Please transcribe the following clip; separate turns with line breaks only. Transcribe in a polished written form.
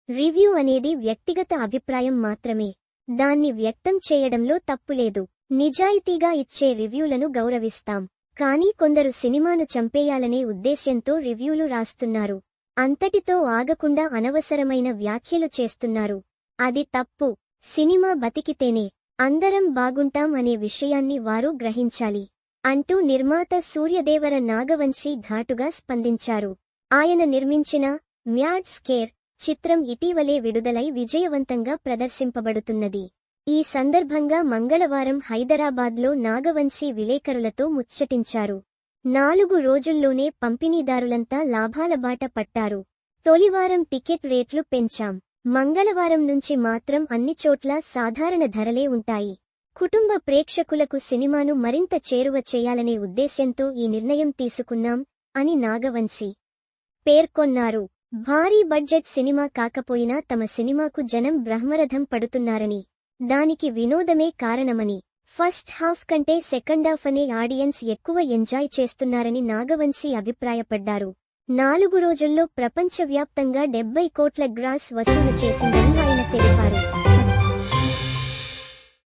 Review అనేది వ్యక్తిగత అభిప్రాయం మాత్రమే. దాన్ని వ్యక్తం చేయడంలో తప్పులేదు. నిజాయితీగా ఇచ్చే రివ్యూలను గౌరవిస్తాం. కానీ కొందరు సినిమాను చంపేయాలనే ఉద్దేశ్యంతో రివ్యూలు రాస్తున్నారు. అంతటితో ఆగకుండా అనవసరమైన వ్యాఖ్యలు చేస్తున్నారు. అది తప్పు. సినిమా బతికితేనే అందరం బాగుంటాం అనే విషయాన్ని వారు గ్రహించాలి అంటూ నిర్మాత సూర్యదేవర నాగవంశీ ఘాటుగా స్పందించారు. ఆయన నిర్మించిన మ్యాడ్ స్కేర్ చిత్రం ఇటీవలే విడుదలై విజయవంతంగా ప్రదర్శింపబడుతున్నది. ఈ సందర్భంగా మంగళవారం హైదరాబాద్లో నాగవంశీ విలేకరులతో ముచ్చటించారు. 4 రోజుల్లోనే పంపిణీదారులంతా లాభాల బాట పట్టారు. తొలివారం టికెట్ రేట్లు పెంచాం. మంగళవారం నుంచి మాత్రం అన్ని చోట్లా సాధారణ ధరలే ఉంటాయి. కుటుంబ ప్రేక్షకులకు సినిమాను మరింత చేరువ చేయాలనే ఉద్దేశ్యంతో ఈ నిర్ణయం తీసుకున్నాం అని నాగవంశీ పేర్కొన్నారు. భారీ బడ్జెట్ సినిమా కాకపోయినా తమ సినిమాకు జనం బ్రహ్మరథం పడుతున్నారని, దానికి వినోదమే కారణమని, ఫస్ట్ హాఫ్ కంటే సెకండాఫ్ అనే ఆడియన్స్ ఎక్కువ ఎంజాయ్ చేస్తున్నారని నాగవంశీ అభిప్రాయపడ్డారు. 4 రోజుల్లో ప్రపంచవ్యాప్తంగా 70 కోట్ల గ్రాస్ వసూలు చేసిందని ఆయన తెలిపారు.